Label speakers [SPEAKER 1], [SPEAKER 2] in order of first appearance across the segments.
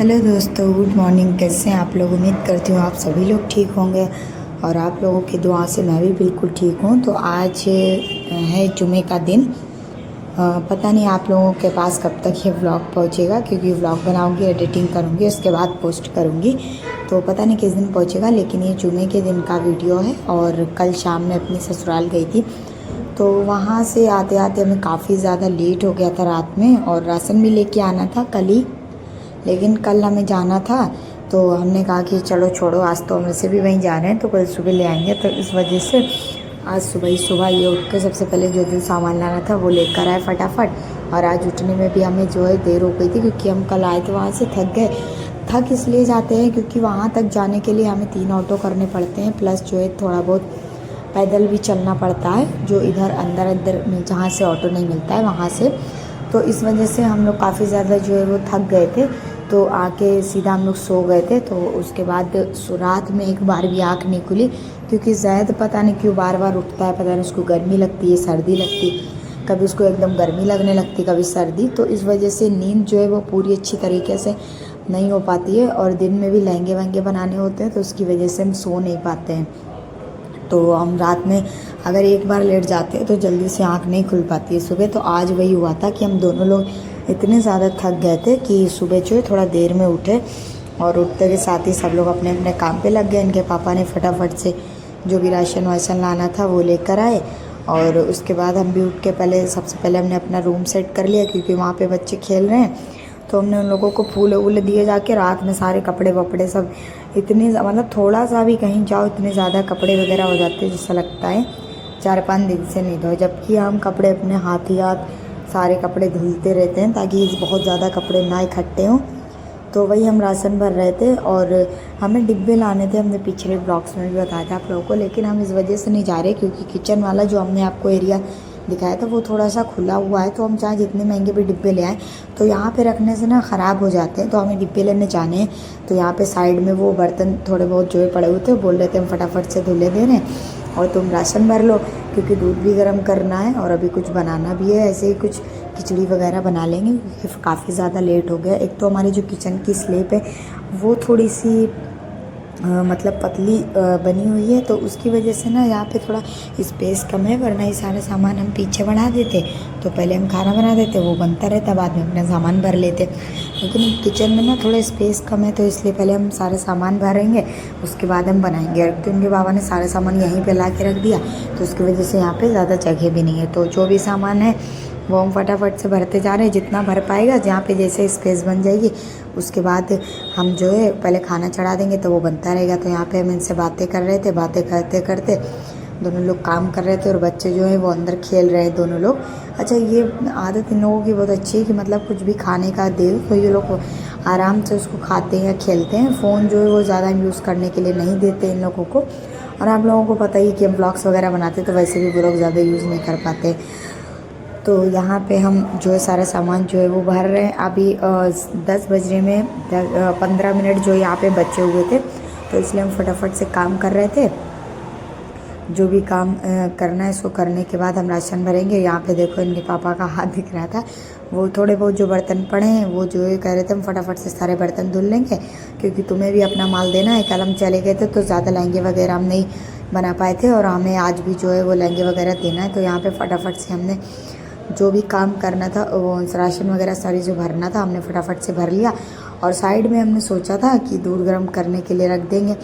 [SPEAKER 1] Hello दोस्तों, good morning. कैसे हैं आप लोग? उम्मीद करती हूँ आप सभी लोग ठीक होंगे और आप लोगों की दुआ से मैं भी बिल्कुल ठीक हूँ। तो आज है जुमे का दिन। पता नहीं आप लोगों के पास कब तक ये व्लॉग पहुँचेगा, क्योंकि व्लॉग बनाऊँगी, एडिटिंग करूँगी, उसके बाद पोस्ट करूँगी, तो पता नहीं किस दिन पहुँचेगा। लेकिन ये जुमे के दिन का वीडियो है। और कल शाम में अपनी ससुराल गई थी, तो वहाँ से आते आते हमें काफ़ी ज़्यादा लेट हो गया था रात में। और राशन भी लेके आना था कल ही, लेकिन कल हमें जाना था, तो हमने कहा कि चलो छोड़ो, आज तो हम वैसे भी वहीं जा रहे हैं, तो कल सुबह ले आएंगे। तो इस वजह से आज सुबह ही सुबह ये उठ के सबसे पहले जो जो सामान लाना था वो लेकर आए फटाफट। और आज उठने में भी हमें जो है देर हो गई थी, क्योंकि हम कल आए थे वहाँ से थक गए। थक इसलिए जाते हैं क्योंकि वहाँ तक जाने के लिए हमें 3 ऑटो करने पड़ते हैं, प्लस जो है थोड़ा बहुत पैदल भी चलना पड़ता है, जो इधर अंदर अंदर में जहाँ से ऑटो नहीं मिलता है वहाँ से। तो इस वजह से हम लोग काफ़ी ज़्यादा जो है वो थक गए थे, तो आके सीधा हम लोग सो गए थे। तो उसके बाद रात में एक बार भी आँख नहीं खुली, क्योंकि ज़ैद पता नहीं क्यों बार बार उठता है, पता नहीं उसको गर्मी लगती है, सर्दी लगती, कभी उसको एकदम गर्मी लगने लगती, कभी सर्दी। तो इस वजह से नींद जो है वो पूरी अच्छी तरीके से नहीं हो पाती है, और दिन में भी लहंगे वहंगे बनाने होते हैं, तो उसकी वजह से हम सो नहीं पाते हैं। तो हम रात में अगर एक बार लेट जाते हैं तो जल्दी से आँख नहीं खुल पाती है सुबह। तो आज वही हुआ था कि हम दोनों लोग इतने ज़्यादा थक गए थे कि सुबह जो है थोड़ा देर में उठे, और उठते के साथ ही सब लोग अपने अपने काम पे लग गए। इनके पापा ने फटाफट से जो भी राशन वाशन लाना था वो लेकर आए, और उसके बाद हम भी उठ के सबसे पहले हमने अपना रूम सेट कर लिया, क्योंकि वहाँ पे बच्चे खेल रहे हैं। तो हमने उन लोगों को फूल वूल दिए जाके। रात में सारे कपड़े वपड़े सब इतने मतलब थोड़ा सा भी कहीं जाओ इतने ज़्यादा कपड़े वगैरह हो जाते हैं, जैसा लगता है 4-5 दिन से नहीं धोए। जबकि हम कपड़े अपने हाथ ही हाथ सारे कपड़े धुलते रहते हैं, ताकि बहुत ज़्यादा कपड़े ना इकट्ठे हों। तो वही हम राशन भर रहे थे, और हमें डिब्बे लाने थे, हमने पिछले ब्लॉग्स में भी बताया था आप लोगों को। लेकिन हम इस वजह से नहीं जा रहे क्योंकि किचन वाला जो हमने आपको एरिया दिखाया था वो थोड़ा सा खुला हुआ है, तो हम चाहे जितने महंगे भी डिब्बे ले आएँ, तो यहाँ पे रखने से ना ख़राब हो जाते हैं। तो हमें डिब्बे लेने जाने हैं, तो यहाँ पे साइड में वो बर्तन थोड़े बहुत जो है पड़े हुए थे, बोल रहे थे हम फटाफट से धुले दे रहे हैं और तुम राशन भर लो, क्योंकि दूध भी गर्म करना है और अभी कुछ बनाना भी है। ऐसे ही कुछ खिचड़ी वगैरह बना लेंगे, क्योंकि काफ़ी ज़्यादा लेट हो गया। एक तो हमारी जो किचन की स्लेब है वो थोड़ी सी मतलब पतली बनी हुई है, तो उसकी वजह से ना यहाँ पे थोड़ा स्पेस कम है। वरना ये सारे सामान हम पीछे बढ़ा देते, तो पहले हम खाना बना देते, वो बनता रहता, बाद में अपना सामान भर लेते। लेकिन किचन में ना थोड़ा स्पेस कम है, तो इसलिए पहले हम सारे सामान भरेंगे, उसके बाद हम बनाएंगे। और तो उनके बाबा ने सारे सामान यहीं पर ला के रख दिया, तो उसकी वजह से यहाँ पर ज़्यादा जगह भी नहीं है। तो जो भी सामान है वो हम फटाफट से भरते जा रहे हैं, जितना भर पाएगा। जहाँ पे जैसे स्पेस बन जाएगी उसके बाद हम जो है पहले खाना चढ़ा देंगे, तो वो बनता रहेगा। तो यहाँ पे हम इनसे बातें कर रहे थे, बातें करते करते दोनों लोग काम कर रहे थे, और बच्चे जो है वो अंदर खेल रहे हैं दोनों लोग। अच्छा, ये आदत इन लोगों की बहुत अच्छी है कि मतलब कुछ भी खाने का दे तो ये लोग आराम से उसको खाते हैं या खेलते हैं। फ़ोन जो है वो ज़्यादा यूज़ करने के लिए नहीं देते इन लोगों को। और आप लोगों को पता ही कि हम ब्लॉग्स वगैरह बनाते, तो वैसे भी वो लोग ज़्यादा यूज़ नहीं कर पाते। तो यहाँ पे हम जो है सारा सामान जो है वो भर रहे हैं। अभी 10 बजने में 15 मिनट जो यहाँ पे बचे हुए थे, तो इसलिए हम फटाफट से काम कर रहे थे। जो भी काम करना है इसको करने के बाद हम राशन भरेंगे। यहाँ पे देखो इनके पापा का हाथ दिख रहा था, वो थोड़े बहुत जो बर्तन पड़े हैं वो जो है कह रहे थे हम फटाफट से सारे बर्तन धुल लेंगे, क्योंकि तुम्हें भी अपना माल देना है। कल हम चले गए थे तो ज़्यादा लहंगे वगैरह हम नहीं बना पाए थे, और हमें आज भी जो है वो लहंगे वगैरह देना है। तो यहाँ पर फटाफट से हमने जो भी काम करना था, वो राशन वगैरह सारी जो भरना था हमने फटाफट से भर लिया। और साइड में हमने सोचा था कि दूध गर्म करने के लिए रख देंगे,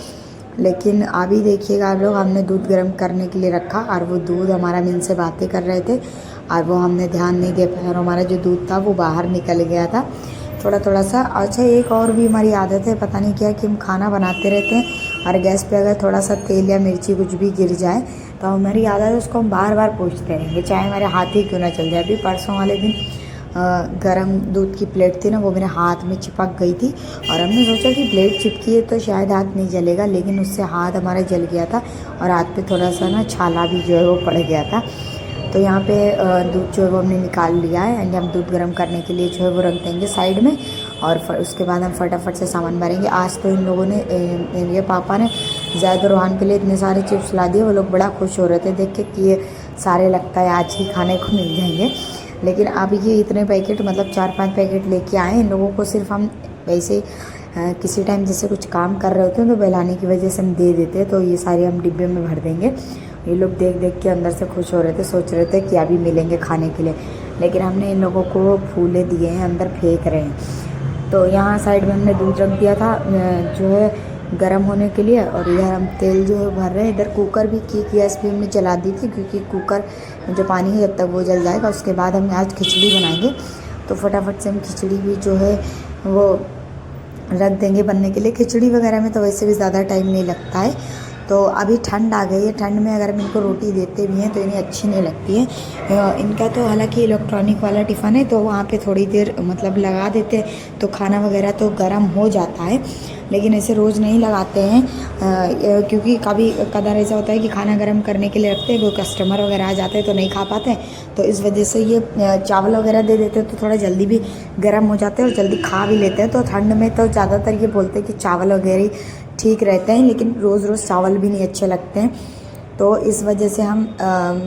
[SPEAKER 1] लेकिन अभी देखिएगा आप लोग, हमने दूध गर्म करने के लिए रखा और वो दूध हमारा मिल से बातें कर रहे थे, और वो हमने ध्यान नहीं दे पाया, और हमारा जो दूध था वो बाहर निकल गया था थोड़ा सा। अच्छा, एक और भी हमारी आदत है, पता नहीं क्या, कि हम खाना बनाते रहते हैं और गैस पे अगर थोड़ा सा तेल या मिर्ची कुछ भी गिर जाए, तो हमारी आदत है उसको हम बार बार पूछते रहेंगे, चाहे हमारे हाथ ही क्यों ना चल जाए। अभी परसों वाले दिन गरम दूध की प्लेट थी ना, वो मेरे हाथ में चिपक गई थी, और हमने सोचा कि प्लेट चिपकी है तो शायद हाथ नहीं जलेगा, लेकिन उससे हाथ हमारा जल गया था, और हाथ पे थोड़ा सा ना छाला भी जो है वो पड़ गया था। तो यहाँ पे दूध जो है वो हमने निकाल लिया है, एंड हम दूध गर्म करने के लिए जो है वो रख देंगे साइड में, और उसके बाद हम फटाफट से सामान भरेंगे। आज तो इन लोगों ने मेरे पापा ने ज़ैद और रोहान के लिए इतने सारे चिप्स ला दिए, वो लोग बड़ा खुश हो रहे थे देख के कि ये सारे लगता है आज ही खाने को मिल जाएंगे। लेकिन अब ये इतने पैकेट मतलब 4-5 पैकेट लेके आए। इन लोगों को सिर्फ हम वैसे किसी टाइम जैसे कुछ काम कर रहे होते हैं तो बेलाने की वजह से हम दे देते हैं, तो ये सारे हम डिब्बे में भर देंगे। ये लोग देख देख के अंदर से खुश हो रहे थे, सोच रहे थे कि अभी मिलेंगे खाने के लिए, लेकिन हमने इन लोगों को फूले दिए हैं, अंदर फेंक रहे हैं। तो यहाँ साइड में हमने दूध रख दिया था जो है गर्म होने के लिए, और इधर हम तेल जो है भर रहे हैं। इधर कुकर भी की गैस भी हमने जला दी थी, क्योंकि कुकर जो पानी है जब तक वो जल जाएगा उसके बाद हम आज खिचड़ी बनाएंगे। तो फटाफट से हम खिचड़ी भी जो है वो रख देंगे बनने के लिए। खिचड़ी वगैरह में तो वैसे भी ज़्यादा टाइम नहीं लगता है। तो अभी ठंड आ गई है, ठंड में अगर हम इनको रोटी देते भी हैं तो इन्हें अच्छी नहीं लगती है। इनका तो हालांकि इलेक्ट्रॉनिक वाला टिफ़िन है, तो वहाँ पे थोड़ी देर मतलब लगा देते हैं तो खाना वगैरह तो गर्म हो जाता है, लेकिन ऐसे रोज़ नहीं लगाते हैं क्योंकि कभी कदार ऐसा होता है कि खाना गर्म करने के लिए रखते हैं, कोई कस्टमर वगैरह आ जाते हैं तो नहीं खा पाते हैं, तो इस वजह से ये चावल वगैरह दे देते हैं तो थोड़ा जल्दी भी गर्म हो जाते हैं और जल्दी खा भी लेते हैं। तो ठंड में तो ज़्यादातर ये बोलते हैं कि चावल वगैरह ठीक रहते हैं, लेकिन रोज़ रोज़ चावल भी नहीं अच्छे लगते हैं। तो इस वजह से हम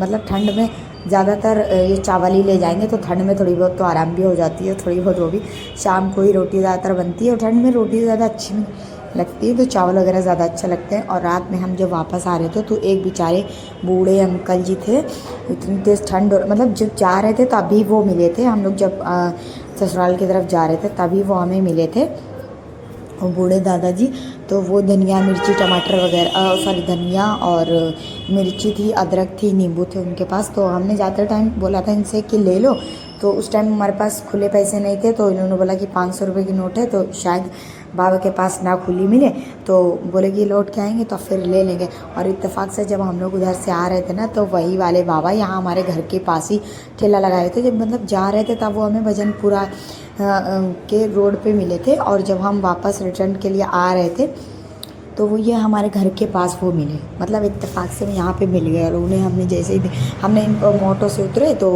[SPEAKER 1] मतलब ठंड में ज़्यादातर ये चावल ही ले जाएंगे, तो ठंड में थोड़ी बहुत तो आराम भी हो जाती है, थोड़ी बहुत वो भी शाम को ही रोटी ज़्यादातर बनती है, और ठंड में रोटी ज़्यादा अच्छी नहीं लगती है, तो चावल वगैरह ज़्यादा अच्छे लगते हैं। और रात में हम जब वापस आ रहे थे तो एक बेचारे बूढ़े अंकल जी थे, इतनी तेज़ ठंड मतलब जब जा रहे थे तभी वो मिले थे। हम लोग जब ससुराल की तरफ जा रहे थे तभी वो हमें मिले थे, वो बूढ़े दादाजी। तो वो धनिया मिर्ची टमाटर वगैरह सॉरी धनिया और मिर्ची थी, अदरक थी, नींबू थे उनके पास। तो हमने जाते टाइम बोला था इनसे कि ले लो, तो उस टाइम हमारे पास खुले पैसे नहीं थे, तो इन्होंने बोला कि 500 रुपये की नोट है, तो शायद बाबा के पास ना खुली मिले, तो बोले कि लौट के आएंगे तो फिर ले लेंगे। और इत्तेफाक से जब हम लोग उधर से आ रहे थे ना, तो वही वाले बाबा यहाँ हमारे घर के पास ही ठेला लगाए थे। जब मतलब जा रहे थे तब वो हमें भजनपुरा के रोड पे मिले थे, और जब हम वापस रिटर्न के लिए आ रहे थे तो वो ये हमारे घर के पास वो मिले, मतलब इत्तेफाक से यहाँ पे मिल गए। और उन्हें हमने जैसे ही हमने इनको मोटो से उतरे तो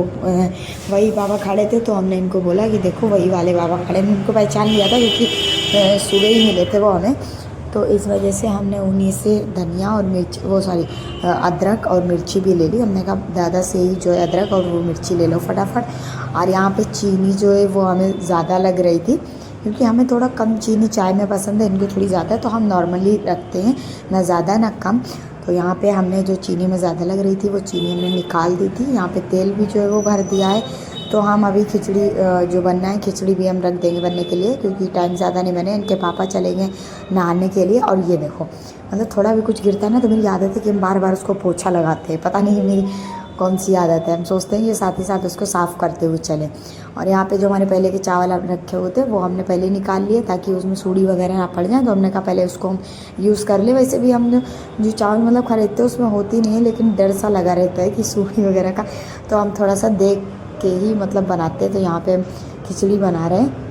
[SPEAKER 1] वही बाबा खड़े थे, तो हमने इनको बोला कि देखो वही वाले बाबा खड़े। मैं इनको पहचान लिया था क्योंकि सुबह ही मिले थे वो हमें, तो इस वजह से हमने उन्हीं से धनिया और मिर्च वो सॉरी अदरक और मिर्ची भी ले ली। हमने कहा दादा से ही जो है अदरक और वो मिर्ची ले लो फटाफट। और यहाँ पे चीनी जो है वो हमें ज़्यादा लग रही थी, क्योंकि हमें थोड़ा कम चीनी चाय में पसंद है, इनको थोड़ी ज़्यादा, तो हम नॉर्मली रखते हैं, ना ज़्यादा ना कम। तो यहाँ पे हमने जो चीनी में ज़्यादा लग रही थी वो चीनी हमने निकाल दी थी। यहाँ पे तेल भी जो है वो भर दिया है। तो हम अभी खिचड़ी जो बनना है खिचड़ी भी हम रख देंगे बनने के लिए, क्योंकि टाइम ज़्यादा नहीं बने। इनके पापा चलेंगे नहाने के लिए। और ये देखो मतलब थोड़ा भी कुछ गिरता है ना तो मेरी आदत है कि हम बार बार उसको पोछा लगाते हैं, पता नहीं मेरी कौन सी आदत है। हम सोचते हैं ये साथ ही साथ उसको साफ़ करते हुए चलें। और यहाँ पे जो हमारे पहले के चावल रखे हुए थे वो हमने पहले निकाल लिए ताकि उसमें सूड़ी वगैरह ना पड़ जाए, तो हमने कहा पहले उसको हम यूज़ कर ले। वैसे भी हम जो चावल मतलब खरीदते हैं उसमें होती नहीं है, लेकिन डर सा लगा रहता है कि सूड़ी वगैरह का, तो हम थोड़ा सा देख के ही मतलब बनाते हैं। तो यहाँ पे हम खिचड़ी बना रहे हैं,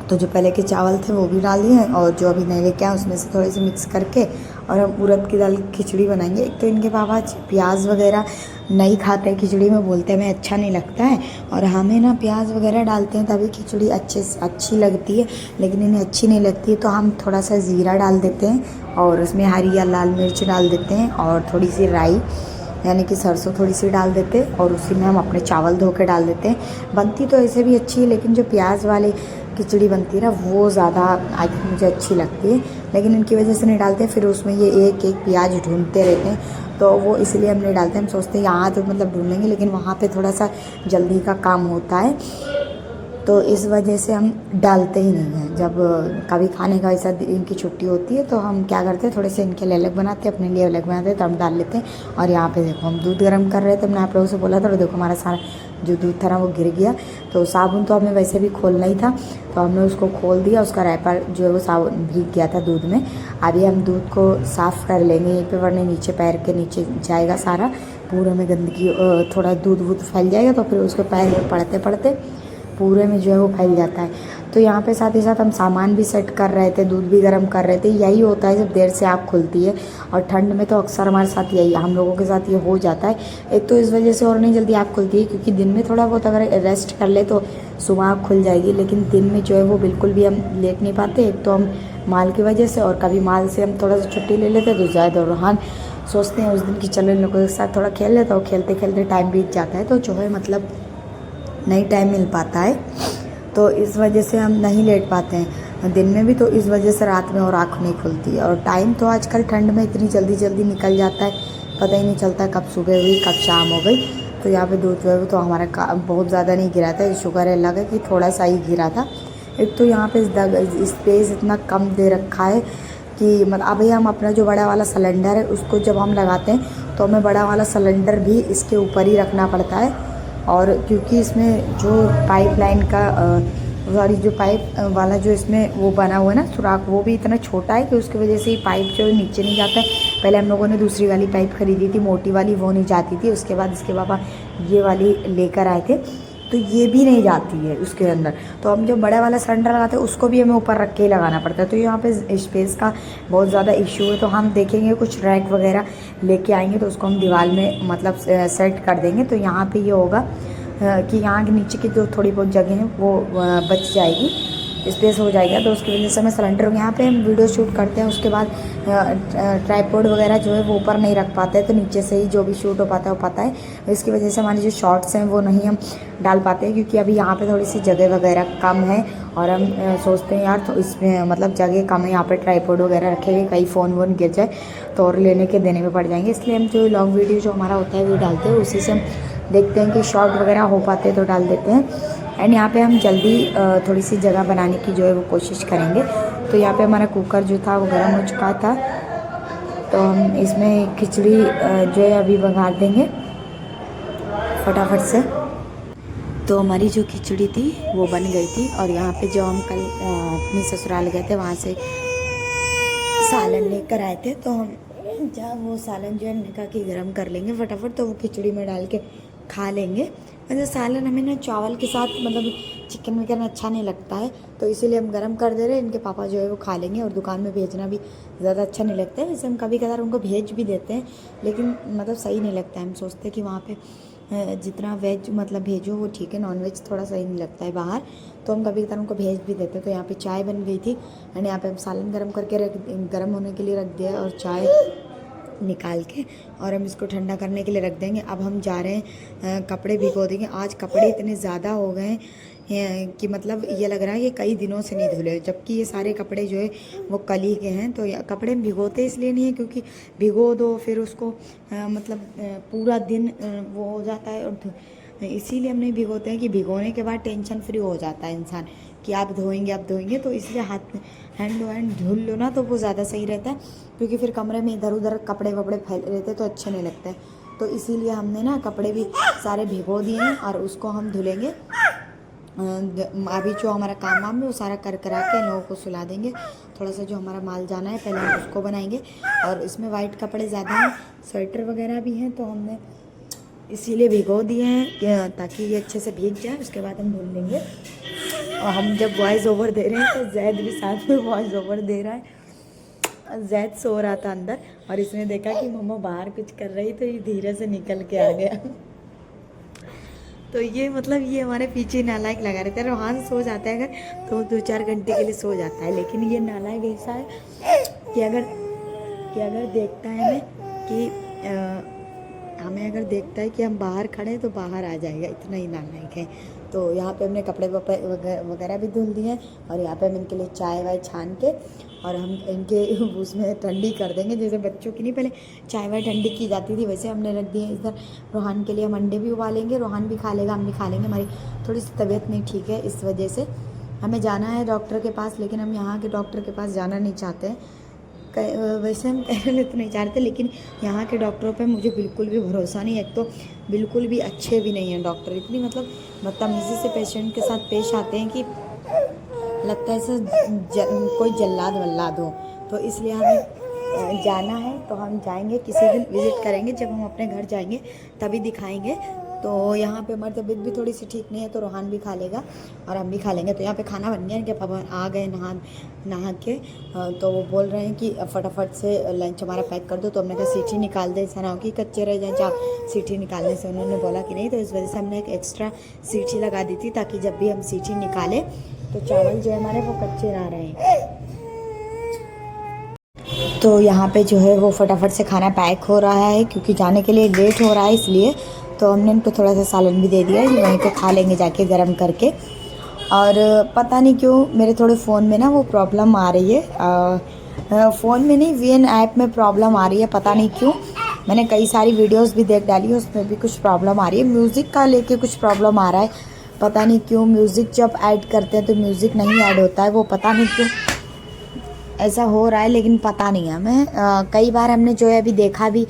[SPEAKER 1] तो जो पहले के चावल थे वो भी डाल दिए हैं, और जो अभी नए लेके आए उसमें से थोड़े से मिक्स करके और हम उड़द की दाल की खिचड़ी बनाएंगे। एक तो इनके पापा प्याज वगैरह नहीं खाते हैं खिचड़ी में, बोलते हैं हमें अच्छा नहीं लगता है, और हमें ना प्याज वगैरह डालते हैं तभी खिचड़ी अच्छी लगती है, लेकिन इन्हें अच्छी नहीं लगती है। तो हम थोड़ा सा ज़ीरा डाल देते हैं और उसमें हरी या लाल मिर्च डाल देते हैं, और थोड़ी सी राई यानी कि सरसों थोड़ी सी डाल देते हैं, और उसी में हम अपने चावल धो के डाल देते हैं। बनती तो ऐसे भी अच्छी है, लेकिन जो प्याज वाली खिचड़ी बनती है ना वो ज़्यादा आई थिंक मुझे अच्छी लगती है, लेकिन इनकी वजह से नहीं डालते। फिर उसमें ये एक एक प्याज ढूंढते रहते हैं, तो वो इसलिए हम नहीं डालते। हम सोचते हैं यहाँ तो मतलब ढूंढ लेंगे, लेकिन वहाँ पे थोड़ा सा जल्दी का काम होता है, तो इस वजह से हम डालते ही नहीं हैं। जब कभी खाने का ऐसा इनकी छुट्टी होती है तो हम क्या करते हैं, थोड़े से इनके लिए अलग बनाते हैं, अपने लिए अलग बनाते हैं, तो हम डाल लेते हैं। और यहाँ पे देखो हम दूध गर्म कर रहे थे, हमने आप लोगों से बोला था, और देखो हमारा सारा जो दूध था ना वो गिर गया। तो साबुन तो हमें वैसे भी खोलना ही था, तो हमने उसको खोल दिया, उसका रैपर जो है वो साबुन भीग गया था दूध में। अभी हम दूध को साफ़ कर लेंगे यहीं पे, वरना नीचे पैर के नीचे जाएगा सारा, पूरे में गंदगी थोड़ा दूध वूध फैल जाएगा, तो फिर उसको पैर में पड़ते पड़ते पूरे में जो है वो फैल जाता है। तो यहाँ पे साथ ही साथ हम सामान भी सेट कर रहे थे, दूध भी गर्म कर रहे थे। यही होता है जब देर से आँख खुलती है, और ठंड में तो अक्सर हमारे साथ यही हम लोगों के साथ ये हो जाता है। एक तो इस वजह से और नहीं जल्दी आँख खुलती है, क्योंकि दिन में थोड़ा बहुत अगर रेस्ट कर ले तो सुबह आँख खुल जाएगी, लेकिन दिन में जो है वो बिल्कुल भी हम लेट नहीं पाते। एक तो हम माल की वजह से, और कभी माल से हम थोड़ा सा छुट्टी ले लेते तो ज़्यादा रुहान सोचते हैं उस दिन की चलो इन लोगों के साथ थोड़ा खेल लेता, और खेलते खेलते टाइम बीत जाता है। तो जो है मतलब नहीं टाइम मिल पाता है, तो इस वजह से हम नहीं लेट पाते हैं दिन में भी, तो इस वजह से रात में और आँख नहीं खुलती। और टाइम तो आजकल ठंड में इतनी जल्दी जल्दी निकल जाता है, पता ही नहीं चलता कब सुबह हुई कब शाम हो गई। तो यहाँ पे दूध जो है वो तो हमारा बहुत ज़्यादा नहीं गिरा था, शुक्र है अल्लाह का कि थोड़ा सा ही गिरा था। एक तो यहाँ पे स्पेस इतना कम दे रखा है कि मतलब अभी हम अपना जो बड़ा वाला सिलेंडर है उसको जब हम लगाते हैं तो हमें बड़ा वाला सिलेंडर भी इसके ऊपर ही रखना पड़ता है। और क्योंकि इसमें जो पाइपलाइन का सॉरी जो पाइप वाला जो इसमें वो बना हुआ है ना सुराख, वो भी इतना छोटा है कि उसकी वजह से ही पाइप जो नीचे नहीं जाता है। पहले हम लोगों ने दूसरी वाली पाइप खरीदी थी मोटी वाली, वो नहीं जाती थी। उसके बाद इसके पापा ये वाली लेकर आए थे, तो ये भी नहीं जाती है उसके अंदर। तो हम जो बड़ा वाला सिलेंडर लगाते हैं उसको भी हमें ऊपर रख के ही लगाना पड़ता है। तो यहाँ पे स्पेस का बहुत ज़्यादा इश्यू है। तो हम देखेंगे कुछ रैक वगैरह लेके आएंगे तो उसको हम दीवार में मतलब सेट कर देंगे। तो यहाँ पे ये होगा कि यहाँ के नीचे की जो थोड़ी बहुत जगह है वो बच जाएगी, स्पेस हो जाएगा। तो उसकी वजह से मैं सिलेंडर यहाँ पे हम वीडियो शूट करते हैं, उसके बाद ट्राइपॉड वगैरह जो है वो ऊपर नहीं रख पाते हैं, तो नीचे से ही जो भी शूट हो पाता है वो पाता है। इसकी वजह से हमारे जो शॉर्ट्स हैं वो नहीं हम डाल पाते हैं, क्योंकि अभी यहाँ पे थोड़ी सी जगह वगैरह कम है। और हम सोचते हैं यार तो इसमें मतलब जगह कम है, यहाँ पे ट्राइपॉड वगैरह रखेंगे, कहीं फ़ोन वोन गिर जाए तो और लेने के देने में पड़ जाएंगे। इसलिए हम जो लॉन्ग वीडियो जो हमारा होता है वो डालते हैं, उसी से हम देखते हैं कि शॉर्ट वगैरह हो पाते हैं तो डाल देते हैं। एंड यहाँ पे हम जल्दी थोड़ी सी जगह बनाने की जो है वो कोशिश करेंगे। तो यहाँ पे हमारा कुकर जो था वो गर्म हो चुका था, तो हम इसमें खिचड़ी जो है अभी बघार देंगे फटाफट से। तो हमारी जो खिचड़ी थी वो बन गई थी। और यहाँ पे जो हम कल अपनी ससुराल गए थे वहाँ से सालन लेकर आए थे, तो हम जहाँ वो सालन जो है हमने कहा कि गर्म कर लेंगे फटाफट, तो वो खिचड़ी में डाल के खा लेंगे। मतलब सालन हमें ना चावल के साथ मतलब चिकन विकन अच्छा नहीं लगता है, तो इसीलिए हम गर्म कर दे रहे हैं। इनके पापा जो है वो खा लेंगे, और दुकान में भेजना भी ज़्यादा अच्छा नहीं लगता है। वैसे हम कभी कभार उनको भेज भी देते हैं, लेकिन मतलब सही नहीं लगता है। हम सोचते हैं कि वहाँ पे जितना वेज मतलब भेजो वो ठीक है, नॉन वेज थोड़ा सही नहीं लगता है बाहर, तो हम कभी कभार उनको भेज भी देते हैं। तो यहाँ पे चाय बन गई थी, एंड यहाँ पे हम सालन गर्म करके गर्म होने के लिए रख दिया, और चाय निकाल के और हम इसको ठंडा करने के लिए रख देंगे। अब हम जा रहे हैं कपड़े भिगो देंगे। आज कपड़े इतने ज़्यादा हो गए हैं कि मतलब ये लग रहा है कि कई दिनों से नहीं धुले, जबकि ये सारे कपड़े जो है वो कल ही के हैं। तो कपड़े हम भिगोते इसलिए नहीं है क्योंकि भिगो दो फिर उसको मतलब पूरा दिन वो हो जाता है, और इसीलिए हम नहीं भिगोते हैं कि भिगोने के बाद टेंशन फ्री हो जाता है इंसान कि आप धोएंगे। तो इसलिए हैंड टू हैंड धुल लो ना तो वो ज़्यादा सही रहता है, क्योंकि फिर कमरे में इधर उधर कपड़े वपड़े फैल रहते तो अच्छे नहीं लगते। तो इसीलिए हमने ना कपड़े भी सारे भिगो दिए हैं और उसको हम धुलेंगे। अभी जो हमारा काम वाम है वो सारा कर करा के इन लोगों को सुला देंगे। थोड़ा सा जो हमारा माल जाना है पहले हम उसको बनाएंगे। और इसमें वाइट कपड़े ज़्यादा हैं, स्वेटर वगैरह भी हैं, तो हमने इसीलिए भिगो दिए हैं ताकि ये अच्छे से भीग जाए। उसके बाद हम धुल लेंगे। और हम जब वॉइस ओवर दे रहे हैं तो जैद भी साथ में वॉइस ओवर दे रहा है। जैद सो रहा था अंदर, और इसने देखा कि मम्मा बाहर कुछ कर रही, तो ये धीरे से निकल के आ गया। तो ये मतलब ये हमारे पीछे नालायक लगा रहता है। रोहान सो जाता है अगर तो 2-4 घंटे के लिए सो जाता है, लेकिन ये नालायक ऐसा है कि अगर देखता है हमें अगर देखता है कि हम बाहर खड़े हैं तो बाहर आ जाएगा, इतना ही नालायक है। तो यहाँ पे हमने कपड़े वगैरह भी धुल दिए हैं, और यहाँ पे हम इनके लिए चाय वाय छान के और हम इनके उसमें ठंडी कर देंगे। जैसे बच्चों की नहीं पहले चाय वाय ठंडी की जाती थी, वैसे हमने रख दिए इधर। रोहान के लिए हम अंडे भी उबालेंगे, रोहान भी खा लेगा, हम भी खा लेंगे। हमारी थोड़ी सी तबीयत नहीं ठीक है, इस वजह से हमें जाना है डॉक्टर के पास, लेकिन हम यहाँ के डॉक्टर के पास जाना नहीं चाहते हैं। वैसे हम कहने तो नहीं चाहते, लेकिन यहाँ के डॉक्टरों पे मुझे बिल्कुल भी भरोसा नहीं है। एक तो बिल्कुल भी अच्छे भी नहीं हैं डॉक्टर, इतनी मतलब बदतमीज़ी से पेशेंट के साथ पेश आते हैं कि लगता है ऐसे कोई जल्लाद वल्लाद हो। तो इसलिए हमें जाना है, तो हम जाएंगे किसी दिन, विज़िट करेंगे। जब हम अपने घर जाएंगे तभी दिखाएंगे। तो यहाँ पे हमारी तबीयत भी थोड़ी सी ठीक नहीं है, तो रोहान भी खा लेगा और हम भी खा लेंगे। तो यहाँ पे खाना बन गया, इनके पापा आ गए नहा के, तो वो बोल रहे हैं कि फटाफट से लंच हमारा पैक कर दो। तो हमने कहा सीटी निकाल दे, ऐसा ना हो कि कच्चे रह जाए। जब सीटी निकालने से उन्होंने बोला कि नहीं, तो इस वजह से हमने एक एक्स्ट्रा सीटी लगा दी थी, ताकि जब भी हम सीटी निकालें तो चावल जो है हमारे वो कच्चे ना रहें। तो यहाँ पे जो है वो फटाफट से खाना पैक हो रहा है, क्योंकि जाने के लिए लेट हो रहा है इसलिए। तो हमने इनको थोड़ा सा सालन भी दे दिया, ये वहीं पे खा लेंगे जाके गरम करके। और पता नहीं क्यों मेरे थोड़े फ़ोन में ना वो प्रॉब्लम आ रही है, फ़ोन में नहीं वीएन ऐप में प्रॉब्लम आ रही है, पता नहीं क्यों। मैंने कई सारी वीडियोस भी देख डाली है, उसमें भी कुछ प्रॉब्लम आ रही है। म्यूज़िक का लेके कुछ प्रॉब्लम आ रहा है, पता नहीं क्यों। म्यूज़िक जब ऐड करते हैं तो म्यूज़िक नहीं ऐड होता है, वो पता नहीं क्यों ऐसा हो रहा है, लेकिन पता नहीं है हमें। कई बार हमने जो है अभी देखा भी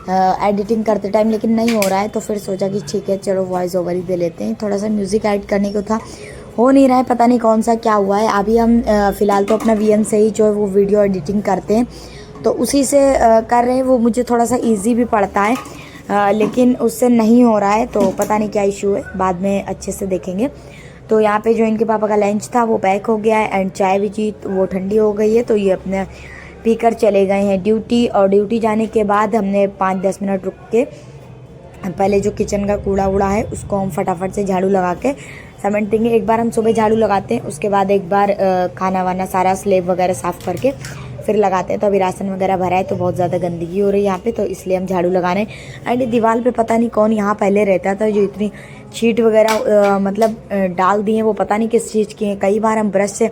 [SPEAKER 1] एडिटिंग करते टाइम, लेकिन नहीं हो रहा है। तो फिर सोचा कि ठीक है चलो वॉइस ओवर ही दे लेते हैं। थोड़ा सा म्यूज़िक ऐड करने को था, हो नहीं रहा है, पता नहीं कौन सा क्या हुआ है। अभी हम फ़िलहाल तो अपना वीएन से ही जो है वो वीडियो एडिटिंग करते हैं, तो उसी से कर रहे हैं। वो मुझे थोड़ा सा ईजी भी पड़ता है, लेकिन उससे नहीं हो रहा है, तो पता नहीं क्या इशू है, बाद में अच्छे से देखेंगे। तो यहाँ पे जो इनके पापा का लंच था वो पैक हो गया है, एंड चाय भी जी वो ठंडी हो गई है, तो ये अपने पीकर चले गए हैं ड्यूटी। और ड्यूटी जाने के बाद हमने 5-10 मिनट रुक के पहले जो किचन का कूड़ा वूड़ा है उसको हम फटाफट से झाड़ू लगा के समेट देंगे। एक बार हम सुबह झाड़ू लगाते हैं, उसके बाद एक बार खाना वाना सारा स्लेब वगैरह साफ़ करके फिर लगाते हैं। तो अभी राशन वगैरह भरा है, तो बहुत ज़्यादा गंदगी हो रही है यहाँ पे, तो इसलिए हम झाड़ू लगा रहे हैं। एंड दीवार पे पता नहीं कौन यहाँ पहले रहता था, जो इतनी शीट वगैरह मतलब डाल दी हैं, वो पता नहीं किस चीज़ की है। कई बार हम ब्रश से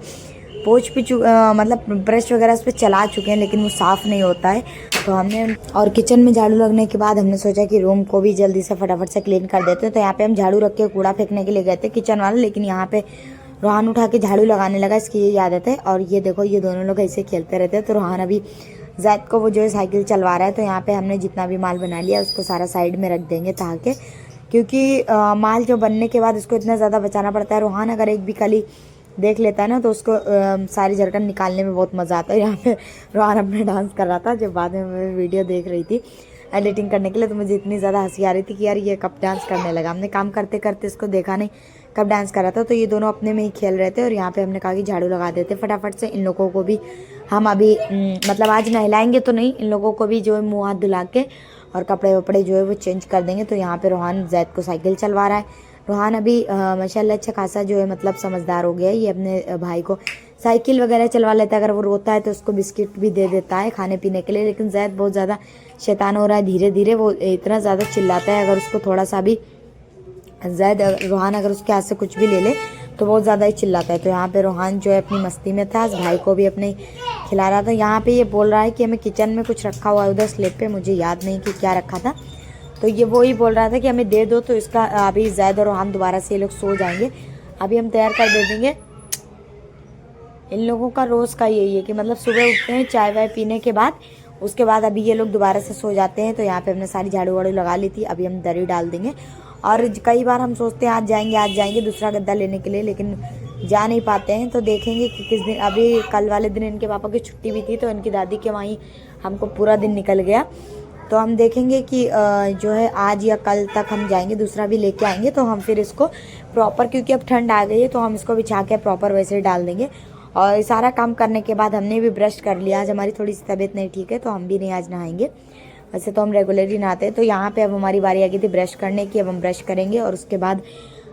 [SPEAKER 1] पोंछ भी मतलब ब्रश वगैरह उस पर चला चुके हैं, लेकिन वो साफ़ नहीं होता है। तो हमने और किचन में झाड़ू लगने के बाद हमने सोचा कि रूम को भी जल्दी से फटाफट से क्लीन कर देते हैं। तो यहाँ पे हम झाड़ू रख के कूड़ा फेंकने के लिए गए थे किचन वाले, लेकिन यहाँ पे रोहान उठा के झाड़ू लगाने लगा, इसकी ये आदत है। और ये देखो ये दोनों लोग ऐसे खेलते रहते हैं। तो रोहान अभी जैद को वो जो है साइकिल चलवा रहा है। तो यहाँ पे हमने जितना भी माल बना लिया उसको सारा साइड में रख देंगे ताकि, क्योंकि माल जो बनने के बाद उसको इतना ज़्यादा बचाना पड़ता है। रोहान अगर एक भी कली देख लेता है ना, तो उसको सारी झरकन निकालने में बहुत मज़ा आता है। यहाँ पे रोहान अपना डांस कर रहा था, जब बाद में मैं वीडियो देख रही थी एडिटिंग करने के लिए, तो मुझे इतनी ज़्यादा हंसी आ रही थी कि यार ये कब डांस करने लगा। हमने काम करते करते इसको देखा नहीं कब डांस कर रहा था। तो ये दोनों अपने में ही खेल रहे थे, और यहाँ पे हमने कहा कि झाड़ू लगा देते फटाफट से। इन लोगों को भी हम अभी मतलब आज नहलाएंगे तो नहीं, इन लोगों को भी जो है मुँह हाथ धुला के और कपड़े वपड़े जो है वो चेंज कर देंगे। तो यहाँ पे रोहान जैद को साइकिल चलवा रहा है। रोहान अभी माशाल्लाह अच्छा खासा जो है मतलब समझदार हो गया है। ये अपने भाई को साइकिल वगैरह चलवा लेता है, अगर वो रोता है तो उसको बिस्किट भी दे देता है खाने पीने के लिए। लेकिन जैद बहुत ज़्यादा शैतान हो रहा है, धीरे धीरे वो इतना ज़्यादा चिल्लाता है, अगर उसको थोड़ा सा भी जैद रोहान अगर उसके हाथ से कुछ भी ले ले तो बहुत ज़्यादा ही चिल्लाता है। तो यहाँ पे रोहान जो है अपनी मस्ती में था, भाई को भी अपने खिला रहा था। यहाँ पे ये बोल रहा है कि हमें किचन में कुछ रखा हुआ है उधर स्लेब पे, मुझे याद नहीं कि क्या रखा था। तो ये वो ही बोल रहा था कि हमें दे दो, तो इसका अभी जैद और रोहान दोबारा से ये लोग सो जाएंगे, अभी हम तैयार कर दे देंगे। इन लोगों का रोज़ का यही है कि मतलब सुबह उठते हैं चाय वाय पीने के बाद, उसके बाद अभी ये लोग दोबारा से सो जाते हैं। तो यहाँ पे हमने सारी झाड़ू वाड़ू लगा ली थी, अभी हम दरी डाल देंगे। और कई बार हम सोचते हैं आज जाएंगे दूसरा गद्दा लेने के लिए, लेकिन जा नहीं पाते हैं। तो देखेंगे कि किस दिन, अभी कल वाले दिन इनके पापा की छुट्टी भी थी, तो इनकी दादी के वहीं हमको पूरा दिन निकल गया। तो हम देखेंगे कि जो है आज या कल तक हम जाएंगे, दूसरा भी लेके आएंगे। तो हम फिर इसको प्रॉपर, क्योंकि अब ठंड आ गई है, तो हम इसको बिछा के प्रॉपर वैसे ही डाल देंगे। और सारा काम करने के बाद हमने भी ब्रश कर लिया। आज हमारी थोड़ी सी तबीयत नहीं ठीक है, तो हम भी नहीं आज नहाएंगे, वैसे तो हम रेगुलरली नहाते हैं। तो यहाँ पे अब हमारी बारी आ गई थी ब्रश करने की, अब हम ब्रश करेंगे और उसके बाद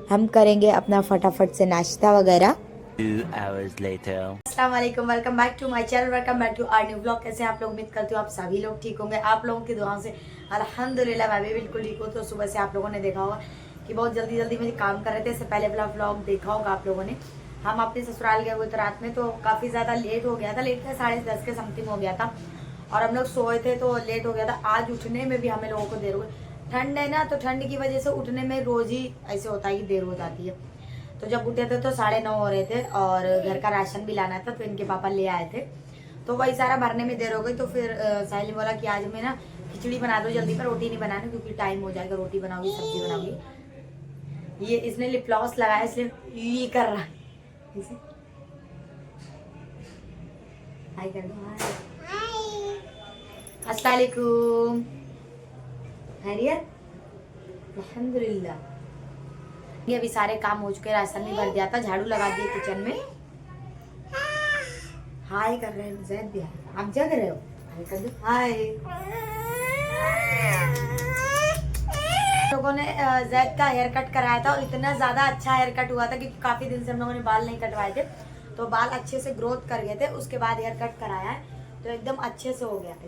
[SPEAKER 1] हम करेंगे अपना फटाफट से नाश्ता वगैरह।
[SPEAKER 2] 2 hours later.
[SPEAKER 1] अस्सलाम वालेकुम, welcome back to my channel, welcome back to our new blog. कैसे आप लोग, उम्मीद करती हूँ आप सभी लोग ठीक होंगे। आप लोगों की दुआओं से अल्हम्दुलिल्लाह मैं भी बिल्कुल ठीक हूँ। तो सुबह से आप लोगों ने देखा होगा कि बहुत जल्दी जल्दी मुझे काम कर रहे थे। इससे पहले वाला व्लॉग देखा होगा आप लोगों ने, हम अपने ससुराल गए हुए थे रात में, तो काफ़ी ज़्यादा लेट हो गया था, लेट था 10:30 के समथिंग हो गया था, और हम लोग सोए थे तो लेट हो गया था। आज उठने में भी हमें लोगों को देर हो गई, ठंड है ना, तो ठंड की वजह से उठने में रोज़ ही ऐसे होता है कि देर हो जाती है। तो जब उठे थे तो 9:30 हो रहे थे, और घर का राशन भी लाना था, तो इनके पापा ले आए थे, तो वही सारा भरने में देर हो गई। तो फिर साहिल बोला कि आज मैं ना खिचड़ी बना दो जल्दी, पर रोटी नहीं बनाना क्योंकि टाइम हो जाएगा, रोटी बनाऊंगी सब्जी बनाऊंगी। ये इसने लिप ग्लॉस लगाया इसलिए ये कर रहा है, हाय कर दो, अस्सलाम वालेकुम, खैरियत, अल्हम्दुलिल्लाह। ये अभी सारे काम हो चुके, राशन भी भर दिया था, झाड़ू लगा दिए किचन में। हाय कर रहे हैं, जैद भी हाय, आप जग रहे हो, हाय कर दो, हाय। लोगों ने जैद का हेयर कट कराया था, और इतना ज्यादा अच्छा हेयर कट हुआ था क्योंकि काफी दिन से हम लोगों ने बाल नहीं कटवाए थे, तो बाल अच्छे से ग्रोथ कर गए थे। उसके बाद हेयर कट कराया है, तो एकदम अच्छे से हो गया था।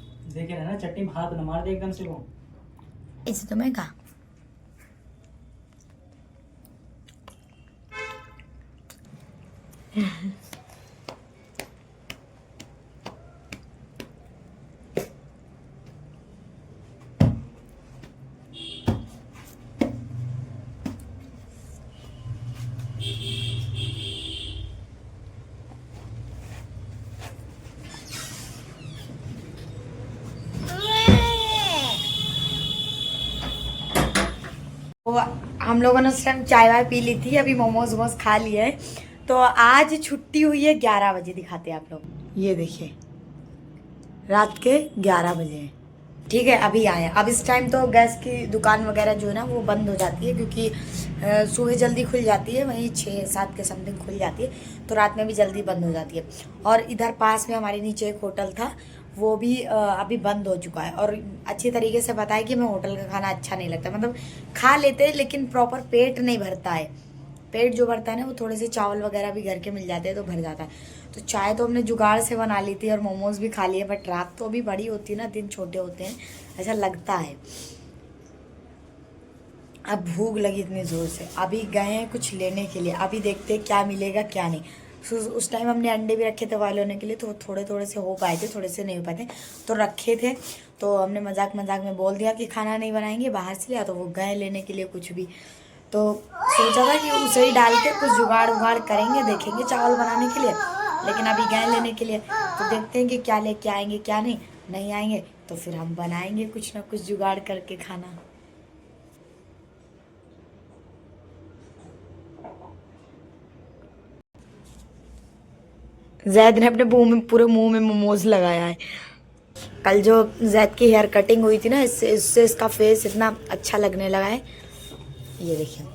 [SPEAKER 3] देखे रहना, चट्टी में हाथ न मार दे एकदम से वो।
[SPEAKER 1] इसे तो मैं कहा वो हम लोगों ने उस टाइम चाय वाय पी ली थी, अभी मोमोज वोमोज खा लिए हैं। तो आज छुट्टी हुई है 11 बजे, दिखाते हैं आप लोग। ये देखिए रात के 11 बजे हैं, ठीक है। अभी आए अब इस टाइम तो गैस की दुकान वगैरह जो है ना वो बंद हो जाती है, क्योंकि सुबह जल्दी खुल जाती है, वहीं 6-7 के समथिंग खुल जाती है, तो रात में भी जल्दी बंद हो जाती है। और इधर पास में हमारे नीचे एक होटल था, वो भी अभी बंद हो चुका है। और अच्छी तरीके से बताया कि हमें होटल का खाना अच्छा नहीं लगता, मतलब खा लेते हैं लेकिन प्रॉपर पेट नहीं भरता है। पेट जो भरता है ना वो थोड़े से चावल वगैरह भी घर के मिल जाते हैं तो भर जाता है। तो चाय तो हमने जुगाड़ से बना ली थी और मोमोज भी खा लिए, बट रात तो अभी बड़ी होती है ना, दिन छोटे होते हैं, ऐसा लगता है। अब भूख लगी इतनी ज़ोर से, अभी गए हैं कुछ लेने के लिए, अभी देखते हैं क्या मिलेगा क्या नहीं। उस टाइम हमने अंडे भी रखे थे बॉयल होने के लिए, तो थोड़े थोड़े से हो पाए थे, थोड़े से नहीं हो पाए थे, तो रखे थे। तो हमने मजाक मजाक में बोल दिया कि खाना नहीं बनाएंगे, बाहर से लिया, तो वो गए लेने के लिए कुछ भी। तो सोचा था कि उसे ही डाल के कुछ जुगाड़ उगाड़ करेंगे, देखेंगे चावल बनाने के लिए, लेकिन अभी गए लेने के लिए, तो देखते हैं कि क्या लेके आएंगे क्या नहीं। नहीं आएंगे तो फिर हम बनाएंगे कुछ ना कुछ जुगाड़ करके खाना। जैद ने अपने पूरे मुंह में मोमोज लगाया है। कल जो जैद की हेयर कटिंग हुई थी ना, इससे इसका फेस इतना अच्छा लगने लगा है। ये देखिए,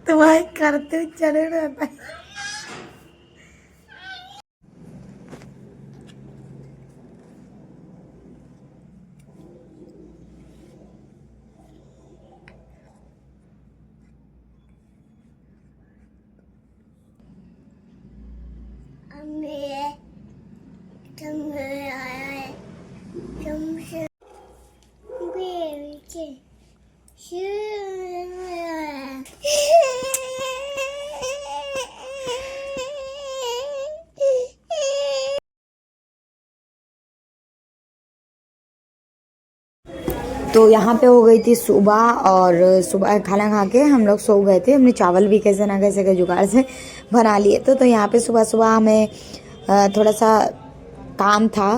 [SPEAKER 1] तुम्हारे करते हुए चले रहता है। तो यहाँ पे हो गई थी सुबह, और सुबह खाना खा के हम लोग सो गए थे। हमने चावल भी कैसे ना कैसे के जुगाड़ से बना लिए थे। तो यहाँ पे सुबह सुबह हमें थोड़ा सा काम था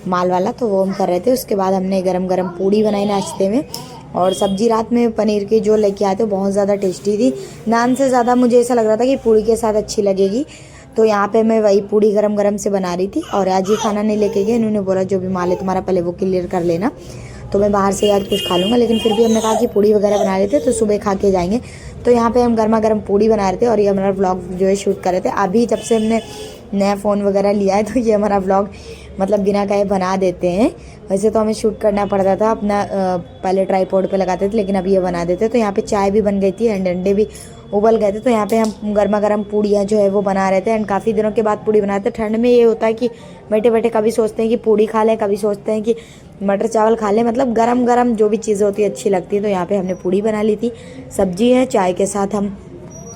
[SPEAKER 1] माल वाला, तो वो हम कर रहे थे। उसके बाद हमने गरम गरम पूड़ी बनाई नाश्ते में, और सब्जी रात में पनीर की जो लेके आए थे बहुत ज़्यादा टेस्टी थी। नान से ज़्यादा मुझे ऐसा लग रहा था कि पूड़ी के साथ अच्छी लगेगी, तो यहाँ पे मैं वही पूड़ी गरम गरम से बना रही थी। और आज ये खाना नहीं लेके गए, इन्होंने बोला जो भी माल है तुम्हारा पहले वो क्लियर कर लेना, तो मैं बाहर से यार कुछ खा लूँगा। लेकिन फिर भी हमने कहा कि पूड़ी वगैरह बना रहे थे तो सुबह खा के जाएंगे। तो यहाँ पे हम गर्मा गर्म पूड़ी बना रहे थे, और ये हमारा व्लॉग जो है शूट कर रहे थे। अभी जब से हमने नया फ़ोन वगैरह लिया है, तो ये हमारा व्लॉग मतलब बिना कहे बना देते हैं। वैसे तो हमें शूट करना पड़ता था अपना, पहले ट्राईपॉड पे लगाते थे, लेकिन अभी ये बना देते। तो यहाँ पे चाय भी बन गई थी एंड अंडे भी उबल गए थे। तो यहाँ पे हम गर्मा गर्म पूड़ियाँ जो है वो बना रहे थे, एंड काफ़ी दिनों के बाद पूड़ी बनाते थे। ठंड में ये होता है कि बैठे बैठे कभी सोचते हैं कि पूड़ी खा लें, कभी सोचते हैं कि मटर चावल खा लें, मतलब गरम गरम जो भी चीज़ें होती है अच्छी लगती है। तो यहाँ पे हमने पूड़ी बना ली थी, सब्जी है, चाय के साथ हम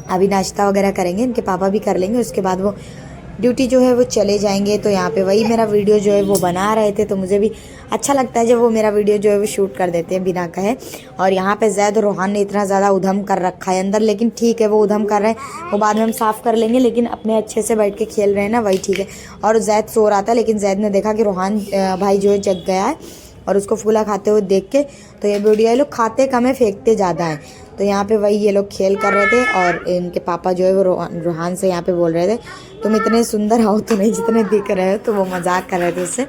[SPEAKER 1] अभी नाश्ता वगैरह करेंगे, इनके पापा भी कर लेंगे, उसके बाद वो ड्यूटी जो है वो चले जाएंगे। तो यहाँ पे वही मेरा वीडियो जो है वो बना रहे थे, तो मुझे भी अच्छा लगता है जब वो मेरा वीडियो जो है वो शूट कर देते हैं बिना कहे। और यहाँ पे जैद और रोहान ने इतना ज़्यादा उधम कर रखा है अंदर, लेकिन ठीक है, वो उधम कर रहे हैं, वो बाद में हम साफ़ कर लेंगे, लेकिन अपने अच्छे से बैठ के खेल रहे हैं ना, वही ठीक है। और जैद सो रहा था, लेकिन जैद ने देखा कि रोहान भाई जो है जग गया है, और उसको फूला खाते हुए देख के तो ये वीडियो ये लोग खाते कम है, फेंकते ज़्यादा हैं। तो यहाँ पे वही ये लोग खेल कर रहे थे, और इनके पापा जो है वो रोहान से यहाँ पे बोल रहे थे तुम इतने सुंदर हो तो नहीं जितने दिख रहे हो, तो वो मजाक कर रहे थे उससे।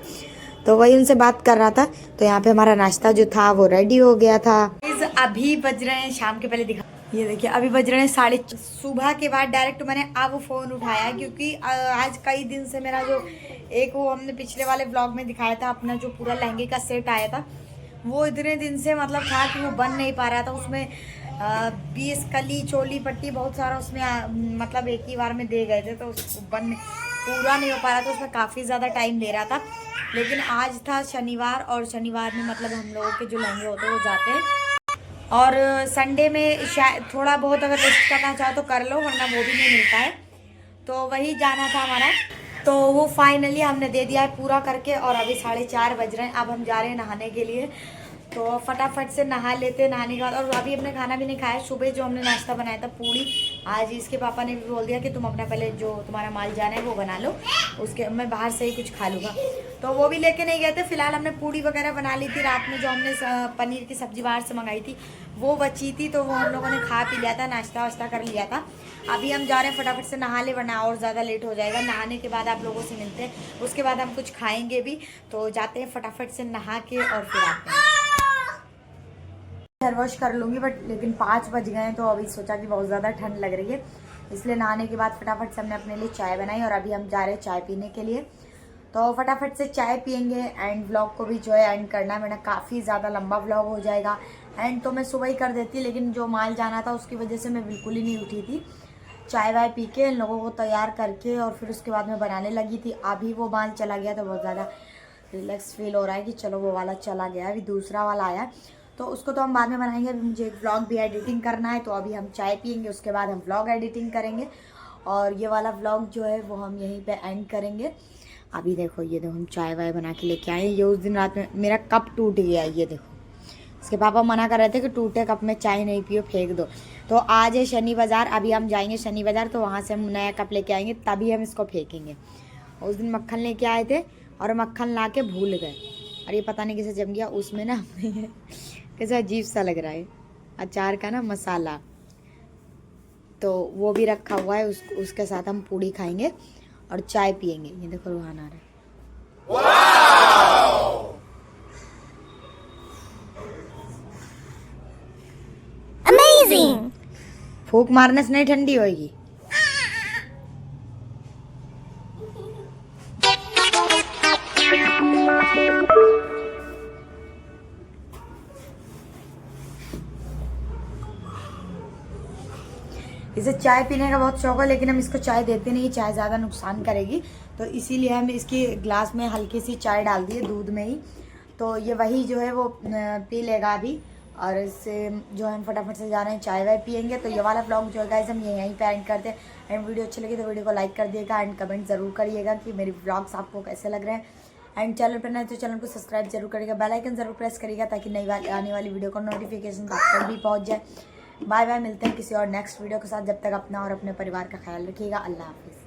[SPEAKER 1] तो वही उनसे बात कर रहा था। तो यहाँ पे हमारा नाश्ता जो था वो रेडी हो गया था। अभी बज रहे हैं शाम के, पहले दिखा ये देखिए अभी बज रहे हैं 6:30 सुबह के बाद डायरेक्ट मैंने अब फ़ोन उठाया क्योंकि आज कई दिन से मेरा जो एक वो हमने पिछले वाले ब्लॉग में दिखाया था अपना जो पूरा लहंगे का सेट आया था वो इतने दिन से मतलब था कि वो बन नहीं पा रहा था। उसमें 20 कली चोली पट्टी बहुत सारा उसमें मतलब एक ही बार में दे गए थे तो बन पूरा नहीं हो पा रहा था। उसमें काफ़ी ज़्यादा टाइम ले रहा था। लेकिन आज था शनिवार और शनिवार में मतलब हम लोगों के जो लहंगे होते हैं वो जाते हैं और संडे में शायद थोड़ा बहुत अगर रेस्ट करना चाहो तो कर लो वरना वो भी नहीं मिलता है। तो वही जाना था हमारा तो वो फाइनली हमने दे दिया है पूरा करके और अभी 4:30 बज रहे हैं। अब हम जा रहे हैं नहाने के लिए तो फटाफट से नहा लेते हैं। नहाने के बाद और अभी हमने खाना भी नहीं खाया। सुबह जो हमने नाश्ता बनाया था पूड़ी, आज इसके पापा ने भी बोल दिया कि तुम अपना पहले जो तुम्हारा माल जाना है वो बना लो, उसके मैं बाहर से ही कुछ खा लूँगा। तो वो भी लेके नहीं गए थे। फिलहाल हमने पूड़ी वगैरह बना ली थी। रात में जो हमने पनीर की सब्जी बाहर से मंगाई थी वो बची थी तो वो हम लोगों ने खा पी लिया था, नाश्ता वाश्ता कर लिया था। अभी हम जा रहे हैं फटाफट से नहा ले वरना और ज़्यादा लेट हो जाएगा। नहाने के बाद आप लोगों से मिलते हैं, उसके बाद हम कुछ खाएंगे भी। तो जाते हैं फटाफट से नहा के और फिर आते हैं। हेयर वॉश कर लूँगी लेकिन 5 बज गए हैं तो अभी सोचा कि बहुत ज़्यादा ठंड लग रही है इसलिए नहाने के बाद फटाफट से हमने अपने लिए चाय बनाई और अभी हम जा रहे हैं चाय पीने के लिए। तो फटाफट से चाय पियेंगे एंड व्लॉग को भी जो है एंड करना है। मेरा काफ़ी ज़्यादा लंबा व्लॉग हो जाएगा। एंड तो मैं सुबह ही कर देती लेकिन जो माल जाना था उसकी वजह से मैं बिल्कुल ही नहीं उठी थी। चाय वाय पी के इन लोगों को तैयार करके और फिर उसके बाद मैं बनाने लगी थी। अभी वो माल चला गया तो बहुत ज़्यादा रिलैक्स फील हो रहा है कि चलो वो वाला चला गया। अभी दूसरा वाला आया तो उसको तो हम बाद में बनाएंगे। अभी मुझे एक व्लॉग भी एडिटिंग करना है तो अभी हम चाय पियेंगे उसके बाद हम व्लॉग एडिटिंग करेंगे और ये वाला व्लॉग जो है वो हम यहीं पे एंड करेंगे। अभी देखो ये देखो हम चाय वाय बना के लेके आए। ये उस दिन रात में मेरा कप टूट गया, ये देखो। इसके पापा मना कर रहे थे कि टूटे कप में चाय नहीं पियो, फेंक दो। तो आज है शनि बाज़ार, अभी हम जाएंगे शनि बाज़ार तो वहाँ से हम नया कप लेके आएंगे तभी हम इसको फेंकेंगे। उस दिन मक्खन लेके आए थे और मक्खन ला के भूल गए और ये पता नहीं किसे जम गया उसमें ना कैसा अजीब सा लग रहा है अचार का ना मसाला। तो वो भी रखा हुआ है, उसके साथ हम पूड़ी खाएंगे और चाय पियेंगे। ये देखो रूहान आ रहा है। अमेजिंग। फूक मारने से नहीं ठंडी होगी। इसे चाय पीने का बहुत शौक है लेकिन हम इसको चाय देते नहीं, चाय ज़्यादा नुकसान करेगी तो इसीलिए हम इसकी ग्लास में हल्की सी चाय डाल दी है दूध में ही। तो ये वही जो है वो पी लेगा अभी और इससे जो हम फटाफट से जा रहे हैं चाय वाय पियेंगे। तो ये वाला व्लॉग जो है गाइस हम यहीं पे एंड करते हैं। एंड वीडियो अच्छी लगी तो वीडियो को लाइक कर दिएगा एंड कमेंट ज़रूर करिएगा कि मेरे व्लॉग्स आपको कैसे लग रहे हैं। एंड चैनल पर नए तो चैनल को सब्सक्राइब जरूर करिएगा, बेल आइकन जरूर प्रेस करिएगा ताकि नई आने वाली वीडियो को नोटिफिकेशन आप तक भी पहुँच जाए। बाय बाय, मिलते हैं किसी और नेक्स्ट वीडियो के साथ। जब तक अपना और अपने परिवार का ख्याल रखिएगा। अल्लाह हाफिज़।